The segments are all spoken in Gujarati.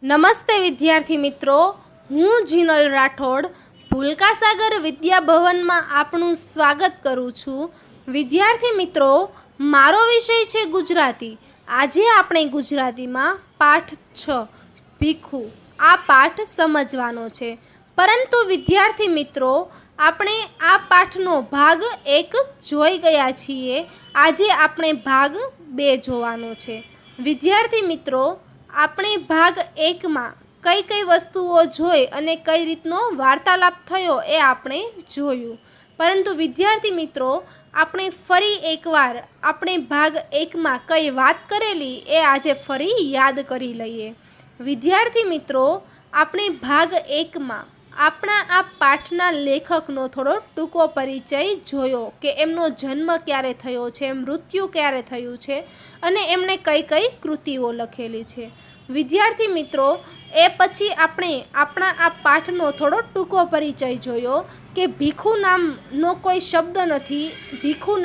નમસ્તે વિદ્યાર્થી મિત્રો, હું જીનલ રાઠોડ ભૂલકા સાગર વિદ્યા ભવનમાં આપનું સ્વાગત કરું છું। વિદ્યાર્થી મિત્રો, મારો વિષય છે ગુજરાતી। આજે આપણે ગુજરાતીમાં પાઠ 6 ભીખુ આ પાઠ સમજવાનો છે। પરંતુ વિદ્યાર્થી મિત્રો, આપણે આ પાઠનો ભાગ 1 જોઈ ગયા છીએ। આજે આપણે ભાગ 2 જોવાનો છે। વિદ્યાર્થી મિત્રો, આપણે ભાગ 1માં કઈ કઈ વસ્તુઓ જોઈ અને કઈ રીતનો વાર્તાલાપ થયો એ આપણે જોયું। પરંતુ વિદ્યાર્થી મિત્રો, આપણે ફરી એકવાર આપણે ભાગ 1માં કઈ વાત કરેલી એ આજે ફરી યાદ કરી લઈએ। વિદ્યાર્થી મિત્રો, આપણે ભાગ 1માં આપણા આ પાઠના લેખકનો થોડો ટૂંકો પરિચય જોયો કે એમનો જન્મ ક્યારે થયો છે, મૃત્યુ ક્યારે થયું છે અને એમણે કઈ કઈ કૃતિઓ લખેલી છે। વિદ્યાર્થી મિત્રો, એ પછી આપણે આપણા આ પાઠનો થોડો ટૂંકો પરિચય જોયો કે ભીખુ નામનો કોઈ શબ્દ નથી। ભીખુ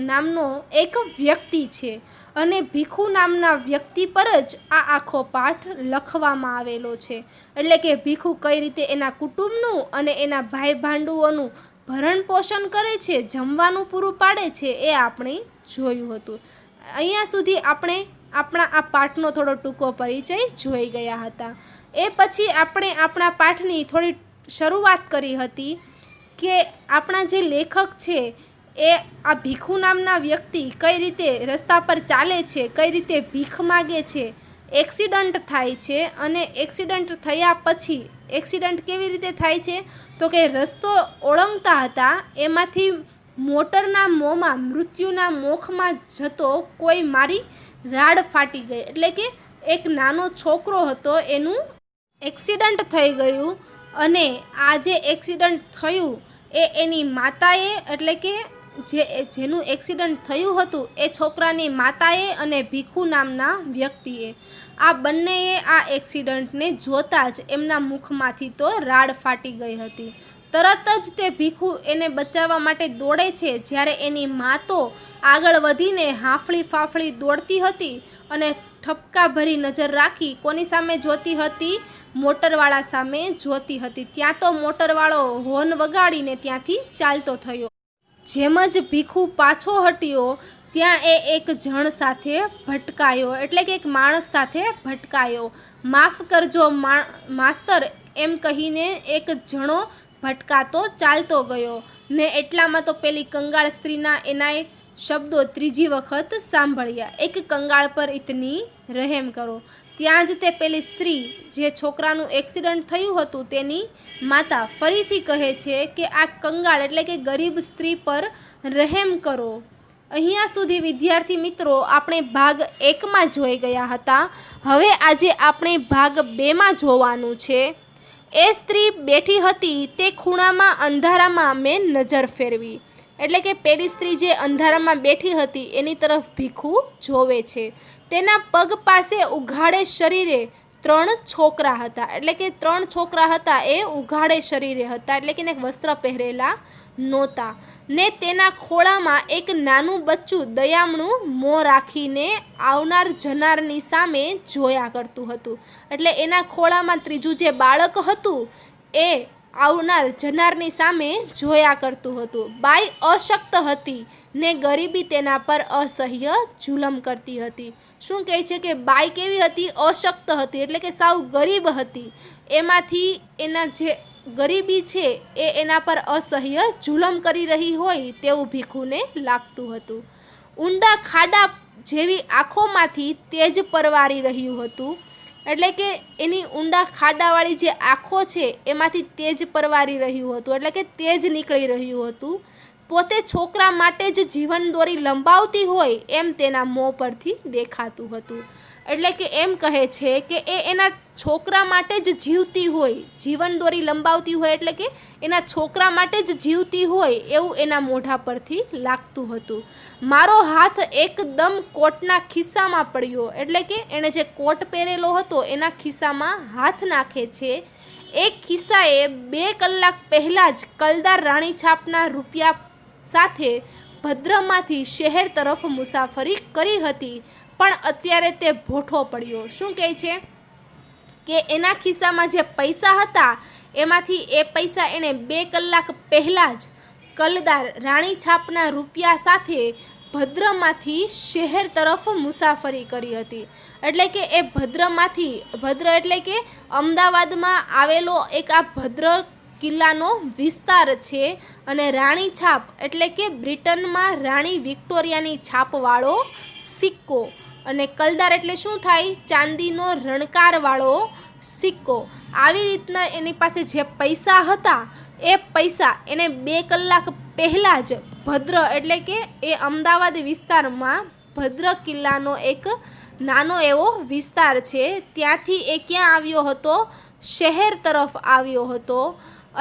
નામનો એક વ્યક્તિ છે અને ભીખુ નામના વ્યક્તિ પર જ આ આખો પાઠ લખવામાં આવેલો છે। એટલે કે ભીખુ કઈ રીતે એના કુટુંબનું અને એના ભાઈ ભાંડુઓનું ભરણ પોષણ કરે છે, જમવાનું પૂરું પાડે છે, એ આપણે જોયું હતું। અહીંયા સુધી આપણે આપણા આ પાઠનો થોડો ટૂંકો પરિચય જોઈ ગયા હતા। એ પછી આપણે આપણા પાઠની થોડી શરૂઆત કરી હતી કે આપણા જે લેખક છે એ આ ભીખુ નામના વ્યક્તિ કઈ રીતે રસ્તા પર ચાલે છે, કઈ રીતે ભીખ માગે છે, એક્સિડન્ટ થાય છે અને એક્સિડન્ટ થયા પછી એક્સિડન્ટ કેવી રીતે થાય છે તો કે રસ્તો ઓળંગતા હતા, એમાંથી મોટરના મોંમાં મૃત્યુના મુખમાં જતો કોઈ મારી રાડ ફાટી ગઈ। એટલે કે એક નાનો છોકરો હતો, એનું એક્સિડન્ટ થઈ ગયું અને આ જે એક્સિડન્ટ થયું એ એની માતાએ, એટલે કે જેનું એક્સિડન્ટ થયું હતું એ છોકરાની માતાએ અને ભીખુ નામના વ્યક્તિએ આ બંનેએ આ એક્સિડન્ટને જોતા જ એમના મુખમાંથી તો રાડ ફાટી ગઈ હતી। તરત જ તે ભીખુ એને બચાવવા માટે દોડે છે, જ્યારે એની મા તો આગળ વધીને હાંફળી ફાફળી દોડતી હતી અને ઠપકા ભરી નજર રાખી કોની સામે જોતી હતી? મોટરવાળા સામે જોતી હતી। ત્યાં તો મોટરવાળો હોર્ન વગાડીને ત્યાંથી ચાલતો થયો। જેમ જ ભીખુ પાછો હટ્યો ત્યાં એ એક જણ સાથે ભટકાયો, એટલે કે એક માણસ સાથે ભટકાયો। માફ કરજો માસ્તર એમ કહીને એક જણો ભટકાતો ચાલતો ગયો ને એટલામાં તો પેલી કંગાળ સ્ત્રીના એના શબ્દો ત્રીજી વખત સાંભળ્યા, એક કંગાળ પર ઇતની રહેમ કરો। ત્યાં જ તે પેલી સ્ત્રી જે છોકરાનું એક્સિડન્ટ થયું હતું તેની માતા ફરીથી કહે છે કે આ કંગાળ એટલે કે ગરીબ સ્ત્રી પર રહેમ કરો। અહીંયા સુધી વિદ્યાર્થી મિત્રો આપણે ભાગ 1માં જોઈ ગયા હતા। હવે આજે આપણે ભાગ 2માં જોવાનું છે। એ સ્ત્રી બેઠી હતી તે ખૂણામાં અંધારામાં મેં નજર ફેરવી, એટલે કે પેલી સ્ત્રી જે અંધારામાં બેઠી હતી એની તરફ ભીખુ જોવે છે। તેના પગ પાસે ઉઘાડે શરીરે 3 છોકરા હતા, એટલે કે 3 છોકરા હતા એ ઉઘાડે શરીરે હતા, એટલે કે વસ્ત્ર પહેરેલા નહોતા ને તેના ખોળામાં એક નાનું બચ્ચું દયામણું મોં રાખીને આવનાર જનારની સામે જોયા કરતું હતું। એટલે એના ખોળામાં ત્રીજું જે બાળક હતું એ આવનાર જનારની સામે જોયા કરતું હતું। બાઈ અશક્ત હતી ને ગરીબી તેના પર અસહ્ય જુલમ કરતી હતી। શું કહે છે કે બાઈ કેવી હતી? અશક્ત હતી, એટલે કે સાવ ગરીબ હતી। એમાંથી એના જે ગરીબી છે એ એના પર અસહ્ય જુલમ કરી રહી હોય તેવું ભીખુને લાગતું હતું। ઊંડા ખાડા જેવી આંખોમાંથી તેજ પરવારી રહ્યું હતું, એટલે કે એની ઊંડા ખાડાવાળી જે આંખો છે એમાંથી તેજ પરવારી રહ્યું હતું, એટલે કે તેજ નીકળી રહ્યું હતું। પોતે છોકરા માટે જ જીવન દોરી લંબાવતી હોય એમ તેના મોં પરથી દેખાતું હતું। એટલે કે એમ કહે છે કે એ એના છોકરા માટે જ જીવતી હોય, જીવન દોરી લંબાવતી હોય, એટલે કે એના છોકરા માટે જ જીવતી હોય એવું એના મોઢા પરથી લાગતું હતું। મારો હાથ એકદમ કોટના ખિસ્સામાં પડ્યો, એટલે કે એણે જે કોટ પહેરેલો હતો એના ખિસ્સામાં હાથ નાખે છે। એક ખિસ્સાએ 2 કલાક પહેલાં જ કલદાર રાણી છાપના રૂપિયા સાથે ભદ્રમાંથી શહેર તરફ મુસાફરી કરી હતી, પણ અત્યારે તે ભોઠો પડ્યો। શું કહે છે? કે એના ખિસ્સામાં જે પૈસા હતા એમાંથી એ પૈસા એણે 2 કલાક પહેલાં જ કલદાર રાણી છાપના રૂપિયા સાથે ભદ્રમાંથી શહેર તરફ મુસાફરી કરી હતી. એટલે કે એ ભદ્ર એટલે કે અમદાવાદમાં આવેલો એક આ ભદ્ર કિલ્લાનો વિસ્તાર છે. અને રાણી છાપ એટલે કે બ્રિટનમાં રાણી વિક્ટોરિયાની છાપવાળો સિક્કો. અને કલદાર એટલે શું થાય? ચાંદીનો રણકારવાળો સિક્કો. આવી રીતના એની પાસે જે પૈસા હતા એ પૈસા એને 2 કલાક પહેલાં જ ભદ્ર એટલે કે એ અમદાવાદ વિસ્તારમાં ભદ્ર કિલ્લાનો એક નાનો એવો વિસ્તાર છે ત્યાંથી એ ક્યાં આવ્યો હતો? શહેર તરફ આવ્યો હતો.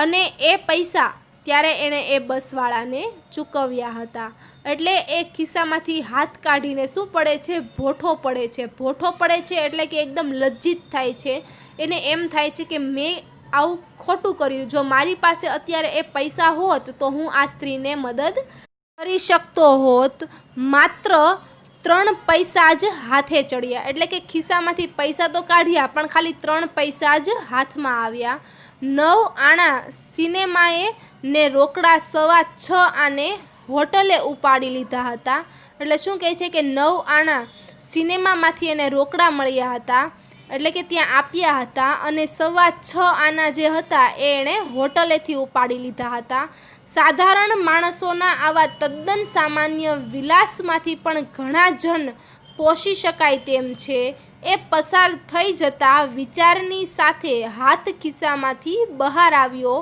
અને એ પૈસા ત્યારે એણે એ બસવાળાને ચૂકવ્યા હતા. એટલે એ ખિસ્સામાંથી હાથ કાઢીને શું પડે છે? ભોઠો પડે છે. ભોઠો પડે છે એટલે કે એકદમ લજ્જિત થાય છે. એને એમ થાય છે કે મેં આવું ખોટું કર્યું. જો મારી પાસે અત્યારે એ પૈસા હોત તો હું આ સ્ત્રીને મદદ કરી શકતો હોત. માત્ર 3 પૈસા જ હાથે ચડ્યા. એટલે કે ખિસ્સામાંથી પૈસા તો કાઢ્યા પણ ખાલી 3 પૈસા જ હાથમાં આવ્યા. 9 આણા સિનેમાએ ને રોકડા 6.25 આને હોટલે ઉપાડી લીધા હતા. એટલે શું કહે છે કે 9 આણા સિનેમામાંથી એને રોકડા મળ્યા હતા એટલે કે ત્યાં આપ્યા હતા. અને 6.25 આના જે હતા એ એણે હોટલેથી ઉપાડી લીધા હતા. સાધારણ માણસોના આવા તદ્દન સામાન્ય વિલાસમાંથી પણ ઘણા જન પોષી શકાય તેમ છે. એ પસાર થઈ જતા વિચારની સાથે હાથ ખિસ્સામાંથી બહાર આવ્યો.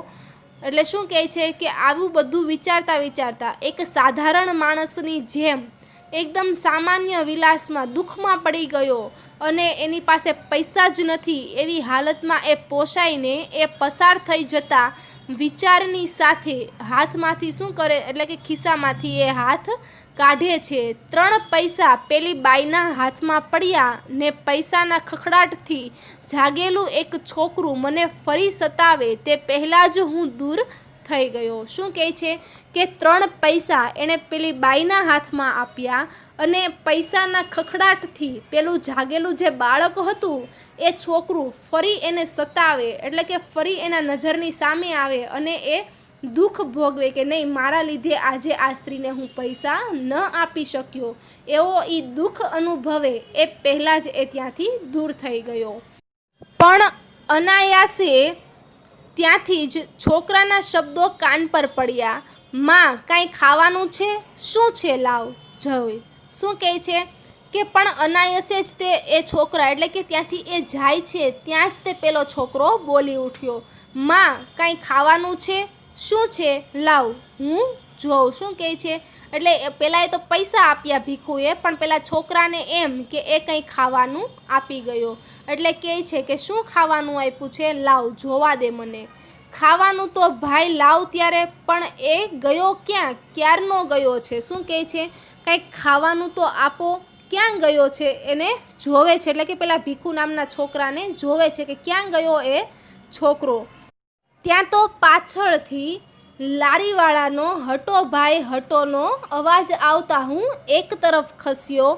એટલે શું કહે છે કે આવું બધું વિચારતા એક સાધારણ માણસની જેમ એકદમ સામાન્ય વિલાસમાં દુઃખમાં પડી ગયો અને એની પાસે પૈસા જ નથી એવી હાલતમાં એ પોસાઈને એ પસાર થઈ જતા વિચારની સાથે હાથમાંથી શું કરે એટલે કે ખિસ્સામાંથી એ હાથ કાઢે છે. 3 પૈસા પેલી બાઈના હાથમાં પડ્યા ને પૈસાના ખખડાટથી જાગેલું એક છોકરું મને ફરી સતાવે તે પહેલાં જ હું દૂર થઈ ગયો. શું કહે છે કે 3 પૈસા એણે પેલી બાઈના હાથમાં આપ્યા અને પૈસાના ખખડાટથી પેલું જાગેલું જે બાળક હતું એ છોકરું ફરી એને સતાવે એટલે કે ફરી એના નજરની સામે આવે અને એ દુઃખ ભોગવે કે નહીં મારા લીધે આજે આ સ્ત્રીને હું પૈસા ન આપી શક્યો એવો એ દુઃખ અનુભવે એ પહેલાં જ એ ત્યાંથી દૂર થઈ ગયો. પણ અનાયાસે ત્યાંથી જ છોકરાના શબ્દો કાન પર પડ્યા. માં કાંઈ ખાવાનું છે? શું છે લાવ જોઈ. શું કહે છે કે પણ અનાયાસે જ તે એ છોકરા એટલે કે ત્યાંથી એ જાય છે ત્યાં જ તે પેલો છોકરો બોલી ઉઠ્યો, માં કાંઈ ખાવાનું છે? શું છે લાવ હું જોઉં. શું કહે છે એટલે પહેલાં એ તો પૈસા આપ્યા ભીખુએ પણ પેલા છોકરાને એમ કે એ કંઈ ખાવાનું આપી ગયો. એટલે કહે છે કે શું ખાવાનું આપ્યું છે? લાવ જોવા દે મને. ખાવાનું તો ભાઈ લાવ ત્યારે પણ એ ગયો ક્યાં? ક્યારનો ગયો છે. શું કહે છે કંઈક ખાવાનું તો આપો. ક્યાં ગયો છે એને જોવે છે એટલે કે પેલા ભીખુ નામના છોકરાને જોવે છે કે ક્યાં ગયો એ છોકરો. ત્યાં તો પાછળથી લારીવાળાનો હટો ભાઈ હટોનો અવાજ આવતા હું એક તરફ ખસ્યો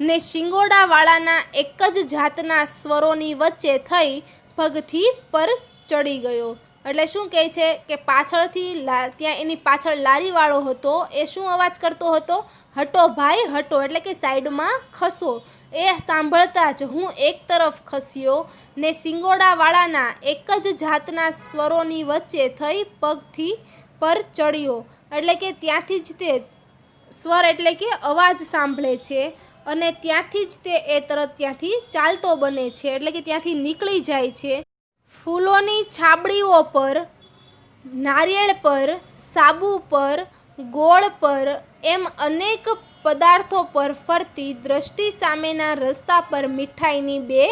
ને શિંગોડાવાળાના એક જ જાતના સ્વરોની વચ્ચે થઈ પગથી પર ચડી ગયો. એટલે શું કહે છે કે પાછળથી ત્યાં એની પાછળ લારીવાળો હતો એ શું અવાજ કરતો હતો? હટો ભાઈ હટો એટલે કે સાઈડમાં ખસો. એ સાંભળતા જ હું એક તરફ ખસ્યો ને શિંગોડાવાળાના એક જ જાતના સ્વરોની વચ્ચે થઈ પગથી પર ચડ્યો. એટલે કે ત્યાંથી જ તે સ્વર એટલે કે અવાજ સાંભળે છે અને ત્યાંથી જ તે એ તરત ત્યાંથી ચાલતો બને છે એટલે કે ત્યાંથી નીકળી જાય છે. ફૂલોની છાબડીઓ પર, નારિયેળ પર, સાબુ પર, ગોળ પર એમ અનેક પદાર્થો પર ફરતી દ્રષ્ટિ સામેના રસ્તા પર મીઠાઈની 2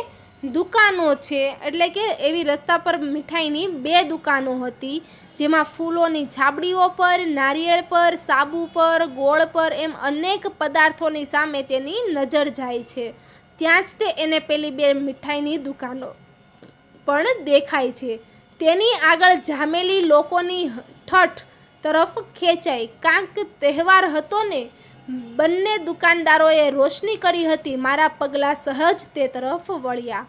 દુકાનો છે. એટલે કે એવી રસ્તા પર મીઠાઈની 2 દુકાનો હતી જેમાં ફૂલોની છાબડીઓ પર, નારિયેળ પર, સાબુ પર, ગોળ પર એમ અનેક પદાર્થોની સામે તેની નજર જાય છે. ત્યાં જ તે એને પેલી 2 મીઠાઈની દુકાનો પણ દેખાય છે. તેની આગળ જામેલી લોકોની ઠઠ તરફ ખેંચાઈ. કાંક તહેવાર હતો ને બંને દુકાનદારોએ રોશની કરી હતી. મારા પગલાં સહજ તે તરફ વળ્યા.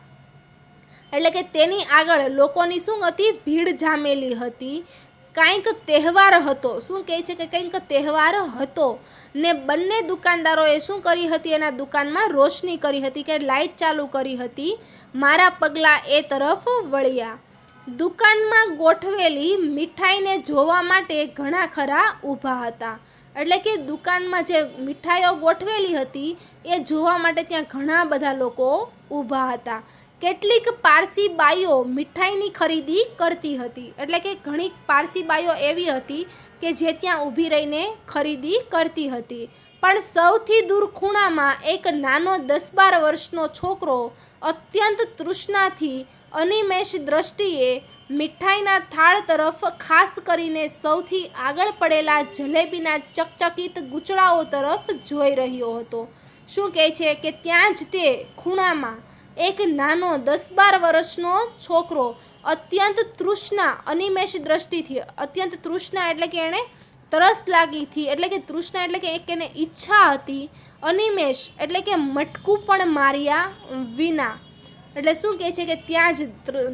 એટલે કે તેની આગળ લોકોની શું હતી, ભીડ જામેલી હતી. કંઈક તહેવાર હતો. શું કહે છે કે કંઈક તહેવાર હતો ને બંને દુકાનદારોએ શું કરી હતી, એના દુકાનમાં રોશની કરી હતી કે લાઇટ ચાલુ કરી હતી. મારા પગલાં એ તરફ વળ્યા. દુકાનમાં ગોઠવેલી મીઠાઈને જોવા માટે ઘણા ખરા ઊભા હતા. એટલે કે દુકાનમાં જે મીઠાઈઓ ગોઠવેલી હતી એ જોવા માટે ત્યાં ઘણા બધા લોકો ઊભા હતા. કેટલીક પારસી બાઈઓ મીઠાઈની ખરીદી કરતી હતી. એટલે કે ઘણી પારસી બાઈઓ એવી હતી કે જે ત્યાં ઊભી રહીને ખરીદી કરતી હતી. પણ સૌથી દૂર ખૂણામાં એક નાનો 10-12 વર્ષનો છોકરો અત્યંત તૃષ્ણાથી અનિમેષ દ્રષ્ટિએ મીઠાઈના થાળ તરફ, ખાસ કરીને સૌથી આગળ પડેલા જલેબીના ચકચકિત ગૂંચળાઓ તરફ જોઈ રહ્યો હતો. શું કહે છે કે ત્યાં જ તે ખૂણામાં એક નાનો 10-12 વર્ષનો છોકરો અત્યંત તૃષ્ણા, અનિમેષ દ્રષ્ટિથી, અત્યંત તૃષ્ણા એટલે કે એણે તરસ લાગી હતી, એટલે કે તૃષ્ણા એટલે કે એક એને ઈચ્છા હતી, અનિમેષ એટલે કે મટકું પણ માર્યા વિના. એટલે શું કહે છે કે ત્યાં જ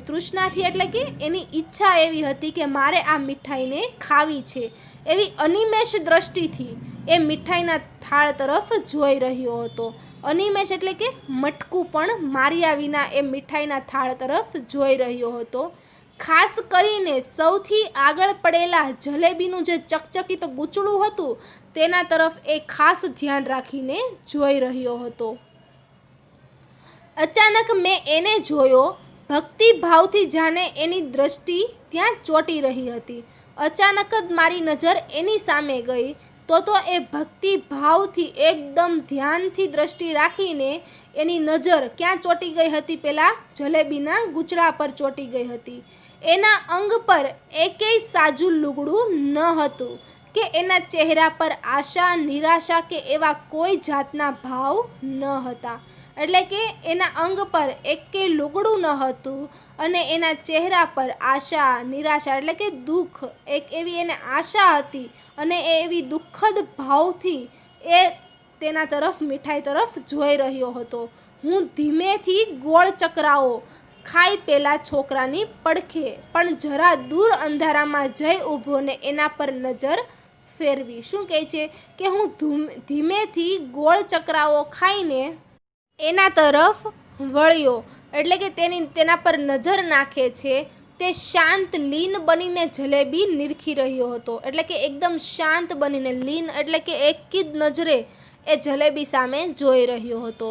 તૃષ્ણાથી એટલે કે એની ઈચ્છા એવી હતી કે મારે આ મીઠાઈને ખાવી છે, એવી અનિમેષ દ્રષ્ટિથી એ મીઠાઈના થાળ તરફ જોઈ રહ્યો હતો. અનિમેષ એટલે કે મટકું પણ માર્યા વિના એ મીઠાઈના થાળ તરફ જોઈ રહ્યો હતો. ખાસ કરીને સૌથી આગળ પડેલા જલેબીનું જે ચકચકિત ગૂંચળું હતું તેના તરફ એ ખાસ ધ્યાન રાખીને જોઈ રહ્યો હતો. અચાનક મેં એને જોયો. ભક્તિભાવથી જાણે એની દ્રષ્ટિ ત્યાં ચોંટી રહી હતી. અચાનક જ મારી નજર એની સામે ગઈ તો એ ભક્તિભાવથી એકદમ ધ્યાનથી દ્રષ્ટિ રાખીને એની નજર ક્યાં ચોંટી ગઈ હતી, પેલા જલેબીના ગૂંચળા પર ચોંટી ગઈ હતી. એના અંગ પર એકેય સાજું લુગડું ન હતું કે એના ચહેરા પર આશા, નિરાશા કે એવા કોઈ જાતના ભાવ ન હતા. એટલે કે એના અંગ પર એકેય લુગડું ન હતું અને એના ચહેરા પર આશા, નિરાશા એટલે કે દુઃખ, એક એવી એને આશા હતી અને એવી દુઃખદ ભાવથી એ તેના તરફ, મીઠાઈ તરફ જોઈ રહ્યો હતો. હું ધીમેથી ગોળ ચકરાવો ખાઈ પેલા છોકરાની પડખે પણ જરા દૂર અંધારામાં જઈ ઊભો ને એના પર નજર ફેરવી. શું કહે છે કે હું ધીમેથી ગોળ ચકરાવો ખાઈને એના તરફ વળ્યો. એટલે કે તેના પર નજર નાખે છે. તે શાંત, લીન બનીને જલેબી નિરખી રહ્યો હતો. એટલે કે એકદમ શાંત બનીને, લીન એટલે કે એક જ નજરે એ જલેબી સામે જોઈ રહ્યો હતો.